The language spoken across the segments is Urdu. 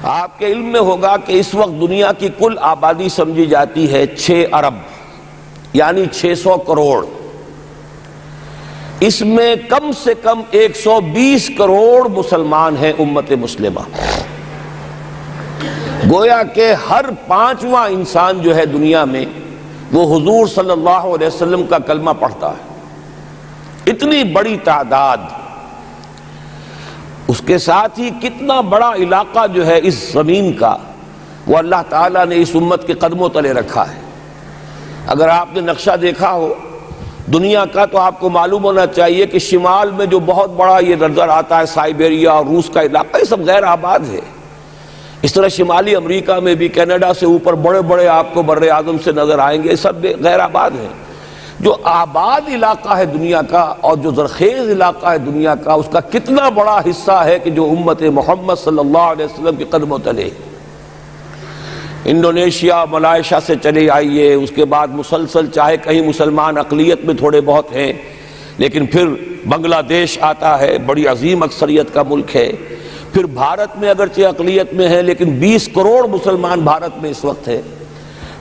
آپ کے علم میں ہوگا کہ اس وقت دنیا کی کل آبادی سمجھی جاتی ہے 6 ارب یعنی 600 کروڑ. اس میں کم سے کم 120 کروڑ مسلمان ہیں امت مسلمہ. گویا کہ ہر 5واں انسان جو ہے دنیا میں وہ حضور صلی اللہ علیہ وسلم کا کلمہ پڑھتا ہے. اتنی بڑی تعداد. اس کے ساتھ ہی کتنا بڑا علاقہ جو ہے اس زمین کا وہ اللہ تعالیٰ نے اس امت کے قدموں تلے رکھا ہے. اگر آپ نے نقشہ دیکھا ہو دنیا کا تو آپ کو معلوم ہونا چاہیے کہ شمال میں جو بہت بڑا یہ نظر آتا ہے سائبیریا اور روس کا علاقہ، یہ سب غیر آباد ہے. اس طرح شمالی امریکہ میں بھی کینیڈا سے اوپر بڑے بڑے آپ کو بر اعظم سے نظر آئیں گے، سب غیر آباد ہیں. جو آباد علاقہ ہے دنیا کا اور جو زرخیز علاقہ ہے دنیا کا، اس کا کتنا بڑا حصہ ہے کہ جو امت محمد صلی اللہ علیہ وسلم کے قدموں تلے. انڈونیشیا ملائیشیا سے چلے آئیے، اس کے بعد مسلسل چاہے کہیں مسلمان اقلیت میں تھوڑے بہت ہیں، لیکن پھر بنگلہ دیش آتا ہے، بڑی عظیم اکثریت کا ملک ہے. پھر بھارت میں اگرچہ اقلیت میں ہے لیکن 20 کروڑ مسلمان بھارت میں اس وقت ہے.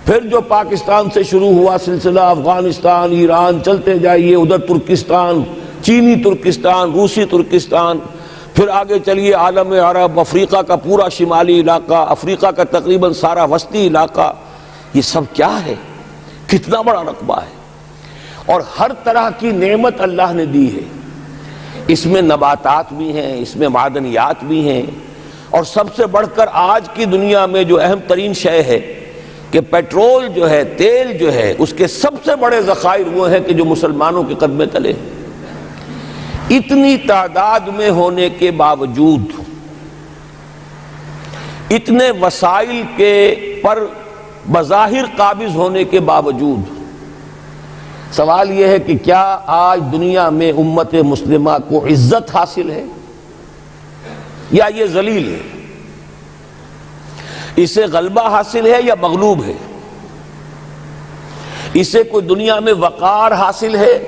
پھر جو پاکستان سے شروع ہوا سلسلہ، افغانستان، ایران، چلتے جائیے ادھر ترکستان، چینی ترکستان، روسی ترکستان، پھر آگے چلیے عالم عرب، افریقہ کا پورا شمالی علاقہ، افریقہ کا تقریباً سارا وسطی علاقہ. یہ سب کیا ہے؟ کتنا بڑا رقبہ ہے. اور ہر طرح کی نعمت اللہ نے دی ہے. اس میں نباتات بھی ہیں، اس میں معدنیات بھی ہیں، اور سب سے بڑھ کر آج کی دنیا میں جو اہم ترین شے ہے کہ پیٹرول جو ہے، تیل جو ہے، اس کے سب سے بڑے ذخائر وہ ہیں کہ جو مسلمانوں کے قدمے تلے. اتنی تعداد میں ہونے کے باوجود، اتنے وسائل کے پر بظاہر قابض ہونے کے باوجود، سوال یہ ہے کہ کیا آج دنیا میں امت مسلمہ کو عزت حاصل ہے یا یہ ذلیل ہے؟ اسے غلبہ حاصل ہے یا مغلوب ہے؟ اسے کوئی دنیا میں وقار حاصل ہے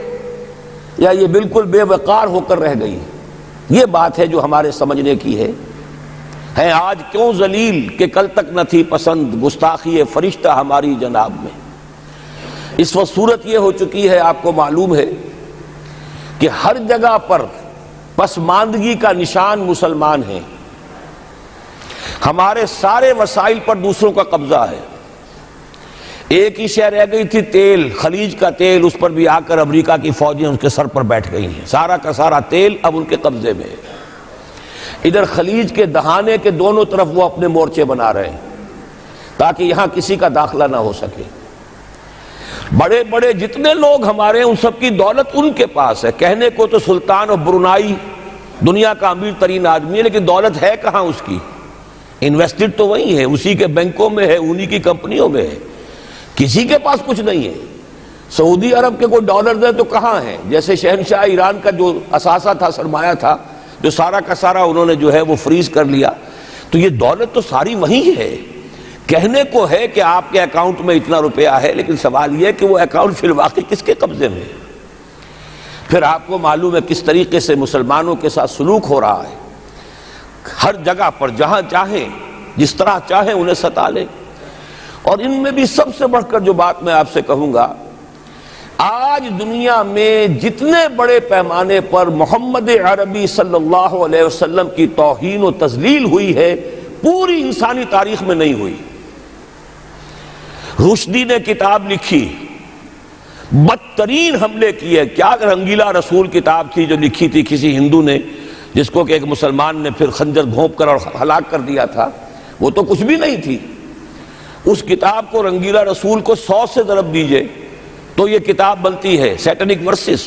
یا یہ بالکل بے وقار ہو کر رہ گئی؟ یہ بات ہے جو ہمارے سمجھنے کی ہے. آج کیوں ذلیل کہ کل تک نہ تھی پسند گستاخی فرشتہ ہماری جناب میں. اس وقت صورت یہ ہو چکی ہے، آپ کو معلوم ہے کہ ہر جگہ پر پسماندگی کا نشان مسلمان ہیں. ہمارے سارے وسائل پر دوسروں کا قبضہ ہے. ایک ہی شے رہ گئی تھی، تیل، خلیج کا تیل، اس پر بھی آ کر امریکہ کی فوجیں اس کے سر پر بیٹھ گئی ہیں. سارا کا سارا تیل اب ان کے قبضے میں ہے. ادھر خلیج کے دہانے کے دونوں طرف وہ اپنے مورچے بنا رہے ہیں تاکہ یہاں کسی کا داخلہ نہ ہو سکے. بڑے بڑے جتنے لوگ ہمارے ہیں ان سب کی دولت ان کے پاس ہے. کہنے کو تو سلطان و برونائی دنیا کا امیر ترین آدمی ہے، لیکن دولت ہے کہاں اس کی؟ انویسٹڈ تو وہی ہے، اسی کے بینکوں میں ہے، انہی کی کمپنیوں میں ہے. کسی کے پاس کچھ نہیں ہے. سعودی عرب کے کوئی ڈالرز ہیں تو کہاں ہیں؟ جیسے شہنشاہ ایران کا جو اثاثہ تھا، سرمایہ تھا، جو سارا کا سارا انہوں نے جو ہے وہ فریز کر لیا. تو یہ دولت تو ساری وہی ہے. کہنے کو ہے کہ آپ کے اکاؤنٹ میں اتنا روپیہ ہے، لیکن سوال یہ ہے کہ وہ اکاؤنٹ فی الواقع کس کے قبضے میں ہے؟ پھر آپ کو معلوم ہے کس طریقے سے مسلمانوں کے ساتھ سلوک ہو رہا ہے. ہر جگہ پر جہاں چاہیں، جس طرح چاہیں انہیں ستا لیں. اور ان میں بھی سب سے بڑھ کر جو بات میں آپ سے کہوں گا، آج دنیا میں جتنے بڑے پیمانے پر محمد عربی صلی اللہ علیہ وسلم کی توہین و تذلیل ہوئی ہے، پوری انسانی تاریخ میں نہیں ہوئی. رشدی نے کتاب لکھی، بدترین حملے کیے. کیا رنگیلا رسول کتاب تھی جو لکھی تھی کسی ہندو نے، جس کو کہ ایک مسلمان نے پھر خنجر گھونپ کر اور ہلاک کر دیا تھا. وہ تو کچھ بھی نہیں تھی. اس کتاب کو رنگیلا رسول کو 100 سے ضرب دیجئے تو یہ کتاب بنتی ہے سیٹنک ورسز،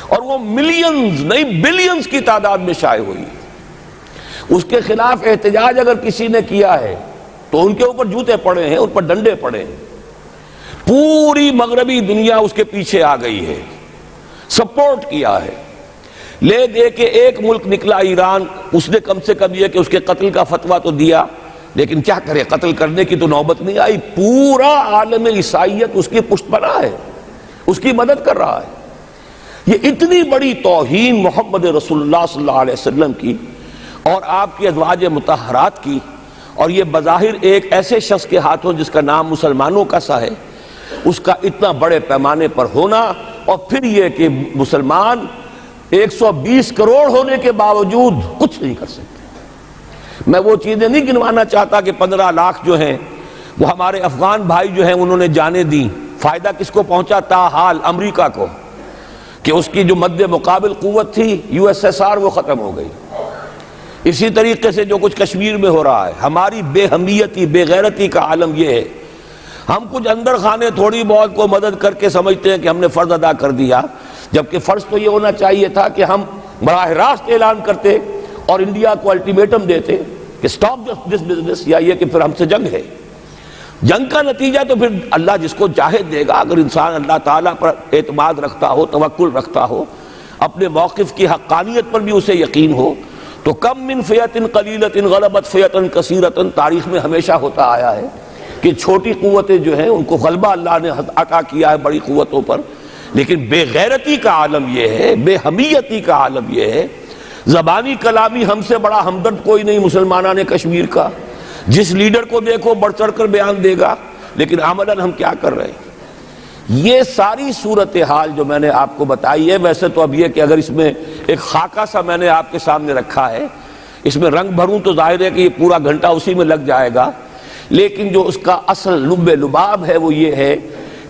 اور وہ ملینز نہیں بلینز کی تعداد میں شائع ہوئی. اس کے خلاف احتجاج اگر کسی نے کیا ہے تو ان کے اوپر جوتے پڑے ہیں، ان پر ڈنڈے پڑے ہیں. پوری مغربی دنیا اس کے پیچھے آ گئی ہے، سپورٹ کیا ہے. لے دے کے ایک ملک نکلا ایران، اس نے کم سے کم یہ کہ اس کے قتل کا فتویٰ تو دیا، لیکن کیا کرے، قتل کرنے کی تو نوبت نہیں آئی. پورا عالم عیسائیت اس کی پشت پناہ ہے، اس کی مدد کر رہا ہے. یہ اتنی بڑی توہین محمد رسول اللہ صلی اللہ علیہ وسلم کی اور آپ کی ازواج مطہرات کی اور یہ بظاہر ایک ایسے شخص کے ہاتھوں جس کا نام مسلمانوں کا سا ہے، اس کا اتنا بڑے پیمانے پر ہونا، اور پھر یہ کہ مسلمان 120 کروڑ ہونے کے باوجود کچھ نہیں کر سکتے۔ میں وہ چیزیں نہیں گنوانا چاہتا کہ 15 لاکھ جو ہیں وہ ہمارے افغان بھائی جو ہیں انہوں نے جانیں دیں، فائدہ کس کو پہنچا؟ تاحال امریکہ کو، کہ اس کی جو مد مقابل قوت تھی USSR وہ ختم ہو گئی۔ اسی طریقے سے جو کچھ کشمیر میں ہو رہا ہے، ہماری بے ہمیتی بے غیرتی کا عالم یہ ہے، ہم کچھ اندر خانے تھوڑی بہت کو مدد کر کے سمجھتے ہیں کہ ہم نے فرض ادا کر دیا، جبکہ فرض تو یہ ہونا چاہیے تھا کہ ہم براہ راست اعلان کرتے اور انڈیا کو الٹیمیٹم دیتے کہ سٹاپ دس بزنس، یا یہ کہ پھر ہم سے جنگ ہے۔ جنگ کا نتیجہ تو پھر اللہ جس کو چاہے دے گا، اگر انسان اللہ تعالیٰ پر اعتماد رکھتا ہو، توکل رکھتا ہو، اپنے موقف کی حقانیت پر بھی اسے یقین ہو، تو کم من فیۃ قلیلۃ غلبت فیۃ کثیرۃ، تاریخ میں ہمیشہ ہوتا آیا ہے کہ چھوٹی قوتیں جو ہیں ان کو غلبہ اللہ نے عطا کیا ہے بڑی قوتوں پر، لیکن بے غیرتی کا عالم یہ ہے، بے حمیتی کا عالم یہ ہے، زبانی کلامی ہم سے بڑا ہمدرد کوئی نہیں مسلمانان کشمیر کا، جس لیڈر کو دیکھو بڑھ چڑھ کر بیان دے گا، لیکن عملاً ہم کیا کر رہے ہیں؟ یہ ساری صورتحال جو میں نے آپ کو بتائی ہے، ویسے تو اب یہ کہ اگر اس میں ایک خاکہ سا میں نے آپ کے سامنے رکھا ہے، اس میں رنگ بھروں تو ظاہر ہے کہ یہ پورا گھنٹہ اسی میں لگ جائے گا، لیکن جو اس کا اصل لب لباب ہے وہ یہ ہے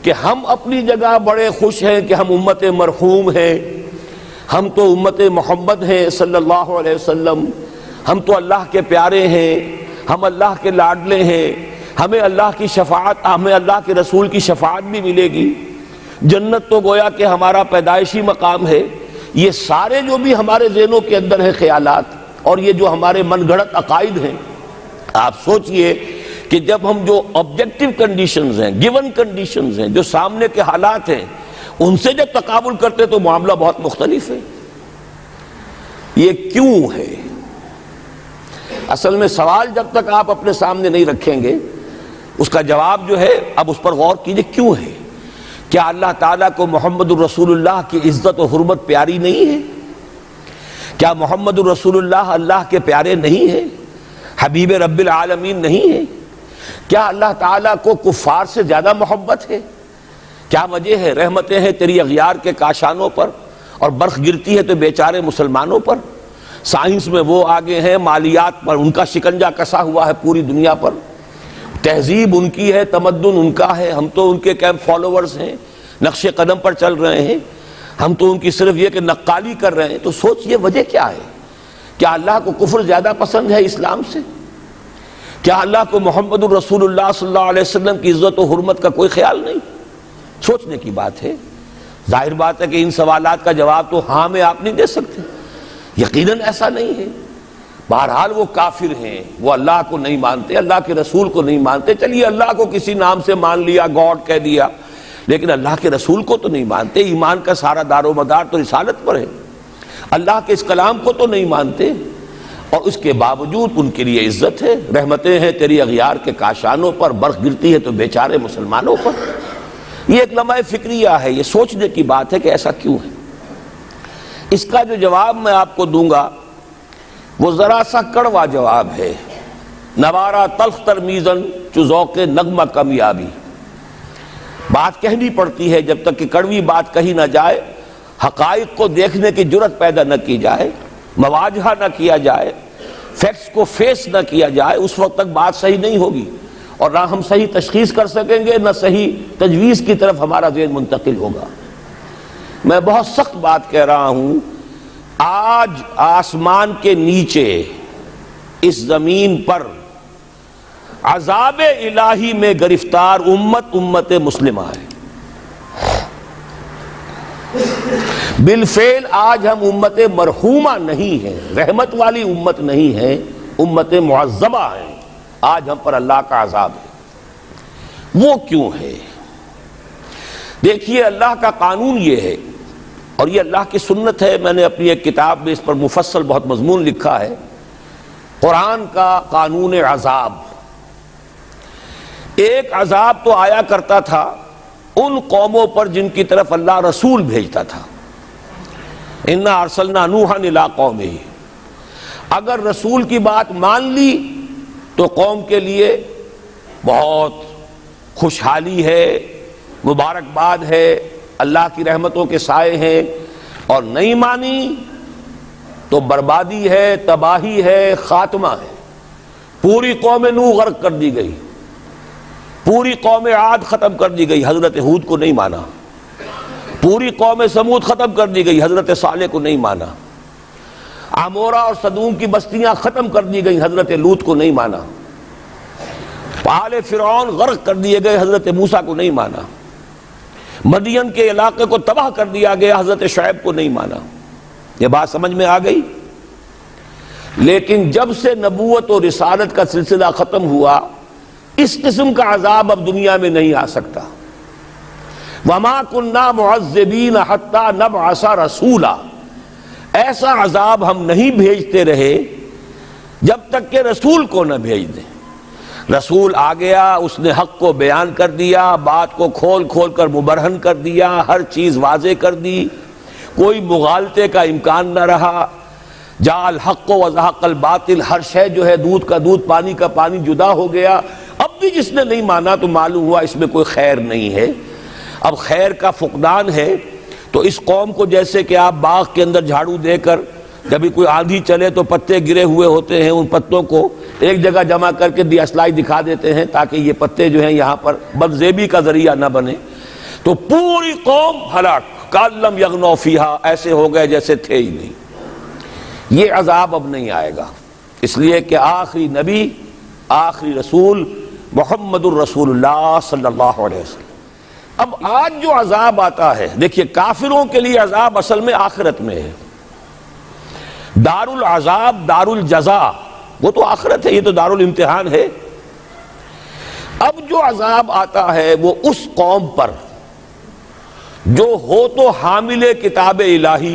کہ ہم اپنی جگہ بڑے خوش ہیں کہ ہم امت مرحوم ہیں، ہم تو امت محمد ہیں صلی اللہ علیہ وسلم، ہم تو اللہ کے پیارے ہیں، ہم اللہ کے لاڈلے ہیں، ہمیں اللہ کی شفاعت، ہمیں اللہ کے رسول کی شفاعت بھی ملے گی، جنت تو گویا کہ ہمارا پیدائشی مقام ہے۔ یہ سارے جو بھی ہمارے ذہنوں کے اندر ہیں خیالات، اور یہ جو ہمارے من گھڑت عقائد ہیں، آپ سوچئے کہ جب ہم جو آبجیکٹیو کنڈیشنز ہیں، گیون کنڈیشنز ہیں، جو سامنے کے حالات ہیں، ان سے جب تقابل کرتے تو معاملہ بہت مختلف ہے۔ یہ کیوں ہے؟ اصل میں سوال جب تک آپ اپنے سامنے نہیں رکھیں گے، اس کا جواب جو ہے اب اس پر غور کیجئے، کیوں ہے؟ کیا اللہ تعالیٰ کو محمد الرسول اللہ کی عزت و حرمت پیاری نہیں ہے؟ کیا محمد الرسول اللہ اللہ کے پیارے نہیں ہیں؟ حبیب رب العالمین نہیں ہے؟ کیا اللہ تعالیٰ کو کفار سے زیادہ محبت ہے؟ کیا وجہ ہے؟ رحمتیں ہیں تیری اغیار کے کاشانوں پر، اور برف گرتی ہے تو بیچارے مسلمانوں پر۔ سائنس میں وہ آگے ہیں، مالیات پر ان کا شکنجہ کسا ہوا ہے پوری دنیا پر، تہذیب ان کی ہے، تمدن ان کا ہے، ہم تو ان کے کیمپ فالوورز ہیں، نقش قدم پر چل رہے ہیں، ہم تو ان کی صرف یہ کہ نقالی کر رہے ہیں۔ تو سوچئے وجہ کیا ہے؟ کیا اللہ کو کفر زیادہ پسند ہے اسلام سے؟ کیا اللہ کو محمد الرسول اللہ صلی اللہ علیہ وسلم کی عزت و حرمت کا کوئی خیال نہیں؟ سوچنے کی بات ہے۔ ظاہر بات ہے کہ ان سوالات کا جواب تو ہاں میں آپ نہیں دے سکتے، یقیناً ایسا نہیں ہے۔ بہرحال وہ کافر ہیں، وہ اللہ کو نہیں مانتے، اللہ کے رسول کو نہیں مانتے، چلیے اللہ کو کسی نام سے مان لیا، گاڈ کہہ دیا، لیکن اللہ کے رسول کو تو نہیں مانتے۔ ایمان کا سارا دار و مدار تو رسالت پر ہے، اللہ کے اس کلام کو تو نہیں مانتے، اور اس کے باوجود ان کے لیے عزت ہے، رحمتیں ہیں تیری اغیار کے کاشانوں پر، برف گرتی ہے تو بیچارے مسلمانوں پر۔ یہ ایک لمحہ فکریہ ہے، یہ سوچنے کی بات ہے کہ ایسا کیوں ہے۔ اس کا جو جواب میں آپ کو دوں گا وہ ذرا سا کڑوا جواب ہے، نوارا تلخ ترمیزن چو ذوق نغمہ کمیابی۔ بات کہنی پڑتی ہے، جب تک کہ کڑوی بات کہی نہ جائے، حقائق کو دیکھنے کی جرت پیدا نہ کی جائے، مواجہہ نہ کیا جائے، فیکٹس کو فیس نہ کیا جائے، اس وقت تک بات صحیح نہیں ہوگی، اور نہ ہم صحیح تشخیص کر سکیں گے، نہ صحیح تجویز کی طرف ہمارا ذہن منتقل ہوگا۔ میں بہت سخت بات کہہ رہا ہوں، آج آسمان کے نیچے اس زمین پر عذاب الہی میں گرفتار امت مسلمہ ہے۔ بالفعل آج ہم امت مرحومہ نہیں ہیں، رحمت والی امت نہیں ہے، امت معذبہ ہیں، آج ہم پر اللہ کا عذاب ہے۔ وہ کیوں ہے؟ دیکھیے اللہ کا قانون یہ ہے، اور یہ اللہ کی سنت ہے، میں نے اپنی ایک کتاب میں اس پر مفصل بہت مضمون لکھا ہے، قرآن کا قانون عذاب۔ ایک عذاب تو آیا کرتا تھا ان قوموں پر جن کی طرف اللہ رسول بھیجتا تھا، اِنَّا أَرْسَلْنَا نُوحًا إِلَىٰ قَوْمِهِ، اگر رسول کی بات مان لی تو قوم کے لیے بہت خوشحالی ہے، مبارکباد ہے، اللہ کی رحمتوں کے سائے ہیں، اور نہیں مانی تو بربادی ہے، تباہی ہے، خاتمہ ہے۔ پوری قوم نوح غرق کر دی گئی، پوری قوم عاد ختم کر دی گئی، حضرت ہود کو نہیں مانا۔ پوری قوم سمود ختم کر دی گئی، حضرت صالح کو نہیں مانا۔ عمورہ اور صدوم کی بستیاں ختم کر دی گئی، حضرت لوط کو نہیں مانا۔ آل فرعون غرق کر دیے گئے، حضرت موسیٰ کو نہیں مانا۔ مدین کے علاقے کو تباہ کر دیا گیا، حضرت شعیب کو نہیں مانا۔ یہ بات سمجھ میں آ گئی؟ لیکن جب سے نبوت اور رسالت کا سلسلہ ختم ہوا، اس قسم کا عذاب اب دنیا میں نہیں آ سکتا۔ وَمَا كُنَّا مُعَذِّبِينَ حَتَّى نَبْعَثَ رَسُولًا، ایسا عذاب ہم نہیں بھیجتے رہے جب تک کہ رسول کو نہ بھیج دیں۔ رسول آ گیا، اس نے حق کو بیان کر دیا، بات کو کھول کھول کر مبرہن کر دیا، ہر چیز واضح کر دی، کوئی مغالطے کا امکان نہ رہا۔ جاء الحق وزهق الباطل، ہر شے جو ہے دودھ کا دودھ، پانی کا پانی جدا ہو گیا۔ اب بھی جس نے نہیں مانا تو معلوم ہوا اس میں کوئی خیر نہیں ہے، اب خیر کا فقدان ہے۔ تو اس قوم کو جیسے کہ آپ باغ کے اندر جھاڑو دے کر جبھی کوئی آندھی چلے تو پتے گرے ہوئے ہوتے ہیں، ان پتوں کو ایک جگہ جمع کر کے دیاسلائی دکھا دیتے ہیں تاکہ یہ پتے جو ہیں یہاں پر بدزیبی کا ذریعہ نہ بنے، تو پوری قوم ہلاک، کأن لم یغنوا فیہا، ایسے ہو گئے جیسے تھے ہی نہیں۔ یہ عذاب اب نہیں آئے گا، اس لیے کہ آخری نبی، آخری رسول محمد الرسول اللہ صلی اللہ علیہ وسلم۔ اب آج جو عذاب آتا ہے، دیکھیے کافروں کے لیے عذاب اصل میں آخرت میں ہے۔ دار العذاب، دار الجزا، وہ تو آخرت ہے، یہ تو دار الامتحان ہے۔ اب جو عذاب آتا ہے وہ اس قوم پر جو ہو تو حامل کتاب الہی،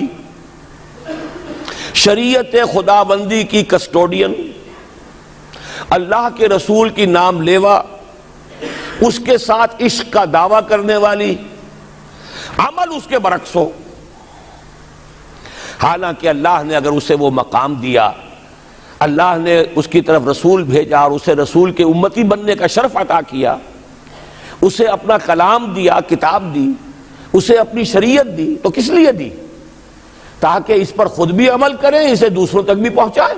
شریعت خداوندی کی کسٹوڈین، اللہ کے رسول کی نام لیوا، اس کے ساتھ عشق کا دعویٰ کرنے والی، عمل اس کے برعکس ہو۔ حالانکہ اللہ نے اگر اسے وہ مقام دیا، اللہ نے اس کی طرف رسول بھیجا اور اسے رسول کے امتی بننے کا شرف عطا کیا، اسے اپنا کلام دیا، کتاب دی، اسے اپنی شریعت دی، تو کس لیے دی؟ تاکہ اس پر خود بھی عمل کریں، اسے دوسروں تک بھی پہنچائیں۔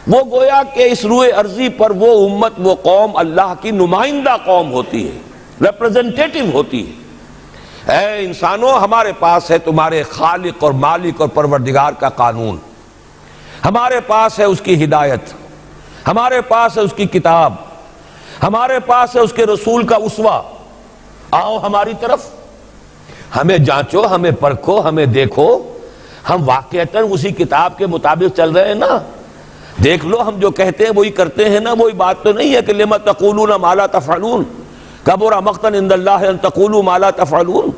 وہ گویا کہ اس روئے ارضی پر وہ امت، وہ قوم اللہ کی نمائندہ قوم ہوتی ہے، ریپرزنٹیٹو ہوتی ہے۔ اے انسانوں، ہمارے پاس ہے تمہارے خالق اور مالک اور پروردگار کا قانون، ہمارے پاس ہے اس کی ہدایت، ہمارے پاس ہے اس کی کتاب، ہمارے پاس ہے اس کے رسول کا اسوہ۔ آؤ ہماری طرف، ہمیں جانچو، ہمیں پرکھو، ہمیں دیکھو، ہم واقعتاً اسی کتاب کے مطابق چل رہے ہیں نا؟ دیکھ لو ہم جو کہتے ہیں وہی کرتے ہیں نا؟ وہی بات تو نہیں ہے کہ لما تقولون ما لا تفعلون، کبر مقتا عند اللہ ان تقولوا ما لا تفعلون۔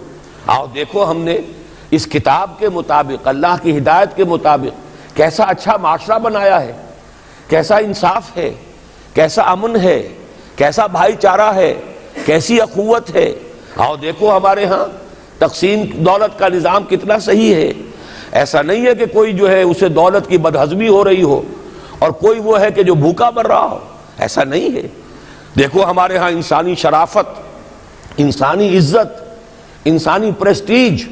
آؤ دیکھو ہم نے اس کتاب کے مطابق، اللہ کی ہدایت کے مطابق کیسا اچھا معاشرہ بنایا ہے، کیسا انصاف ہے، کیسا امن ہے، کیسا بھائی چارہ ہے، کیسی اخوت ہے۔ آؤ دیکھو ہمارے ہاں تقسیم دولت کا نظام کتنا صحیح ہے۔ ایسا نہیں ہے کہ کوئی جو ہے اسے دولت کی بدہضمی ہو رہی ہو اور کوئی وہ ہے کہ جو بھوکا مر رہا ہو، ایسا نہیں ہے۔ دیکھو ہمارے ہاں انسانی شرافت، انسانی عزت، انسانی پریسٹیج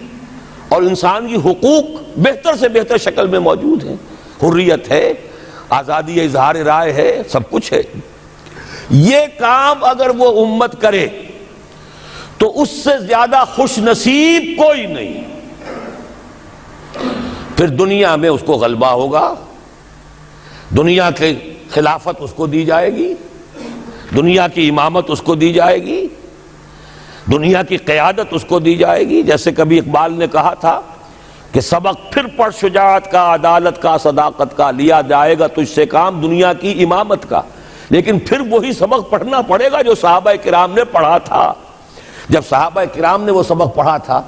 اور انسانی حقوق بہتر سے بہتر شکل میں موجود ہیں، حریت ہے، آزادی اظہار رائے ہے، سب کچھ ہے۔ یہ کام اگر وہ امت کرے تو اس سے زیادہ خوش نصیب کوئی نہیں۔ پھر دنیا میں اس کو غلبہ ہوگا، دنیا کی خلافت اس کو دی جائے گی، دنیا کی امامت اس کو دی جائے گی، دنیا کی قیادت اس کو دی جائے گی۔ جیسے کبھی اقبال نے کہا تھا کہ سبق پھر پڑھ شجاعت کا، عدالت کا، صداقت کا، لیا جائے گا تجھ سے کام دنیا کی امامت کا۔ لیکن پھر وہی سبق پڑھنا پڑے گا جو صحابہ کرام نے پڑھا تھا۔ جب صحابہ کرام نے وہ سبق پڑھا تھا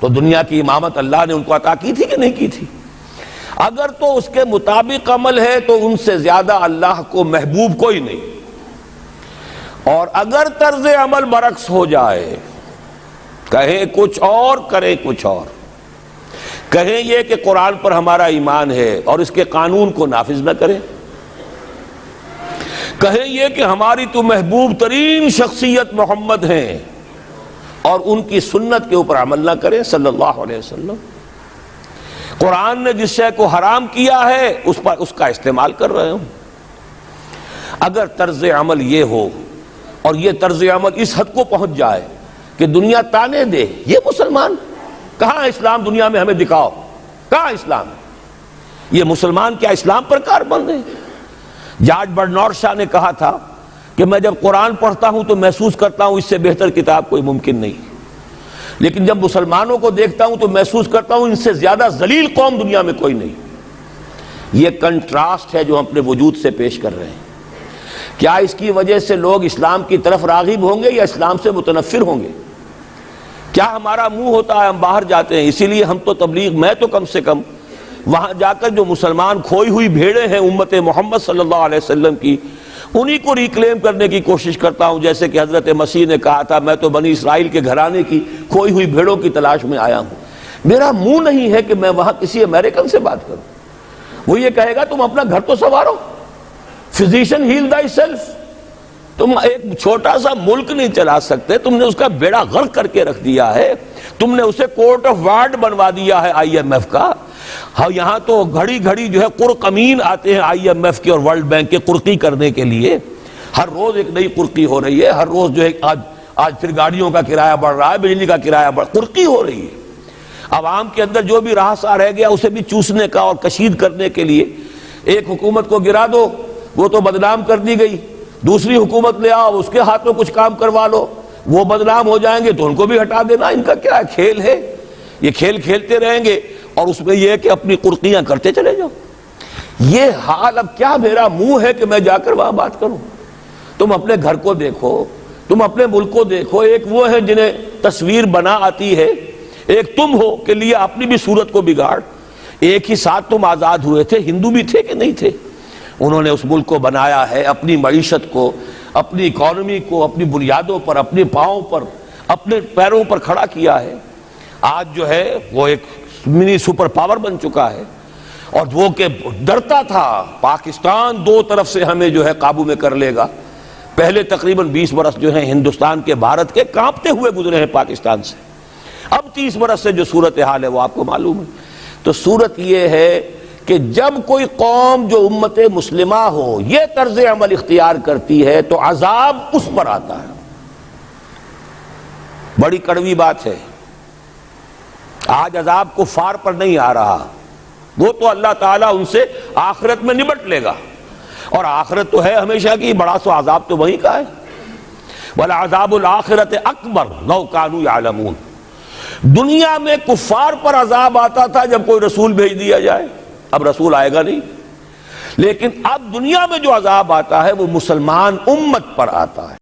تو دنیا کی امامت اللہ نے ان کو عطا کی تھی کہ نہیں کی تھی؟ اگر تو اس کے مطابق عمل ہے تو ان سے زیادہ اللہ کو محبوب کوئی نہیں، اور اگر طرز عمل برعکس ہو جائے، کہیں کچھ اور کریں کچھ اور، کہیں یہ کہ قرآن پر ہمارا ایمان ہے اور اس کے قانون کو نافذ نہ کریں، کہیں یہ کہ ہماری تو محبوب ترین شخصیت محمد ہیں اور ان کی سنت کے اوپر عمل نہ کریں صلی اللہ علیہ وسلم. قرآن نے جس شے کو حرام کیا ہے اس کا استعمال کر رہے ہوں. اگر طرز عمل یہ ہو اور یہ طرز عمل اس حد کو پہنچ جائے کہ دنیا تانے دے یہ مسلمان کہاں اسلام دنیا میں ہمیں دکھاؤ, کہاں اسلام ہے؟ یہ مسلمان کیا اسلام پر کاربند ہے؟ جارج برنارڈ شاہ نے کہا تھا کہ میں جب قرآن پڑھتا ہوں تو محسوس کرتا ہوں اس سے بہتر کتاب کوئی ممکن نہیں, لیکن جب مسلمانوں کو دیکھتا ہوں تو محسوس کرتا ہوں ان سے زیادہ ذلیل قوم دنیا میں کوئی نہیں. یہ کنٹراسٹ ہے جو ہم اپنے وجود سے پیش کر رہے ہیں. کیا اس کی وجہ سے لوگ اسلام کی طرف راغب ہوں گے یا اسلام سے متنفر ہوں گے؟ کیا ہمارا منہ ہوتا ہے ہم باہر جاتے ہیں؟ اسی لیے ہم تو تبلیغ, میں تو کم سے کم وہاں جا کر جو مسلمان کھوئی ہوئی بھیڑیں ہیں امت محمد صلی اللہ علیہ وسلم کی, انہی کو ریکلیم کرنے کی کوشش کرتا ہوں. جیسے کہ حضرت مسیح نے کہا تھا میں تو بنی اسرائیل کے گھرانے کی کھوئی ہوئی بھیڑوں کی تلاش میں آیا ہوں. میرا منہ نہیں ہے کہ میں وہاں کسی امریکن سے بات کروں. وہ یہ کہے گا تم اپنا گھر تو سنوارو, فزیشن ہیل تھائی سیلف. تم ایک چھوٹا سا ملک نہیں چلا سکتے, تم نے اس کا بیڑا غرق کر کے رکھ دیا ہے. تم نے اسے کورٹ آف وارڈ بنوا دیا ہے IMF کا. ہاں یہاں تو گھڑی گھڑی جو ہے قرقمین آتے ہیں IMF کے اور ورلڈ بینک کے قرقی کرنے کے لیے. ہر روز ایک نئی قرقی ہو رہی ہے, ہر روز جو ہے آج پھر گاڑیوں کا کرایہ بڑھ رہا ہے, بجلی کا کرایہ قرقی ہو رہی ہے. عوام کے اندر جو بھی رہا رہ گیا اسے بھی چوسنے کا اور کشید کرنے کے لیے. ایک حکومت کو گرا دو وہ تو بدنام کر دی گئی, دوسری حکومت لے آؤ اس کے ہاتھ میں کچھ کام کروا لو, وہ بدنام ہو جائیں گے تو ان کو بھی ہٹا دینا. ان کا کیا کھیل ہے؟ یہ کھیل کھیلتے رہیں گے اور اس میں یہ ہے کہ اپنی قرقیاں کرتے چلے جاؤ. یہ حال اب کیا میرا منہ ہے کہ میں جا کر وہاں بات کروں؟ تم اپنے گھر کو دیکھو, تم اپنے ملک کو دیکھو. ایک وہ ہے جنہیں تصویر بنا آتی ہے, ایک تم ہو کہ لیے اپنی بھی صورت کو بگاڑ. ایک ہی ساتھ تم آزاد ہوئے تھے, ہندو بھی تھے کہ نہیں تھے. انہوں نے اس ملک کو بنایا ہے, اپنی معیشت کو, اپنی اکانومی کو اپنی بنیادوں پر, اپنے پاؤں پر, اپنے پیروں پر کھڑا کیا ہے. آج جو ہے وہ ایک منی سپر پاور بن چکا ہے. اور وہ کہ ڈرتا تھا پاکستان دو طرف سے ہمیں جو ہے قابو میں کر لے گا. پہلے تقریباً 20 برس جو ہیں ہندوستان کے, بھارت کے کانپتے ہوئے گزرے ہیں پاکستان سے. اب 30 برس سے جو صورتحال ہے وہ آپ کو معلوم ہے. تو صورت یہ ہے کہ جب کوئی قوم جو امت مسلمہ ہو یہ طرز عمل اختیار کرتی ہے تو عذاب اس پر آتا ہے. بڑی کڑوی بات ہے. آج عذاب کفار پر نہیں آ رہا, وہ تو اللہ تعالیٰ ان سے آخرت میں نبٹ لے گا, اور آخرت تو ہے ہمیشہ کی, بڑا سو عذاب تو وہیں کا ہے. وَلَعَذَابُ الْآخِرَةِ أَكْبَرُ لَوْ كَانُوا يَعْلَمُونَ. دنیا میں کفار پر عذاب آتا تھا جب کوئی رسول بھیج دیا جائے, اب رسول آئے گا نہیں. لیکن اب دنیا میں جو عذاب آتا ہے وہ مسلمان امت پر آتا ہے.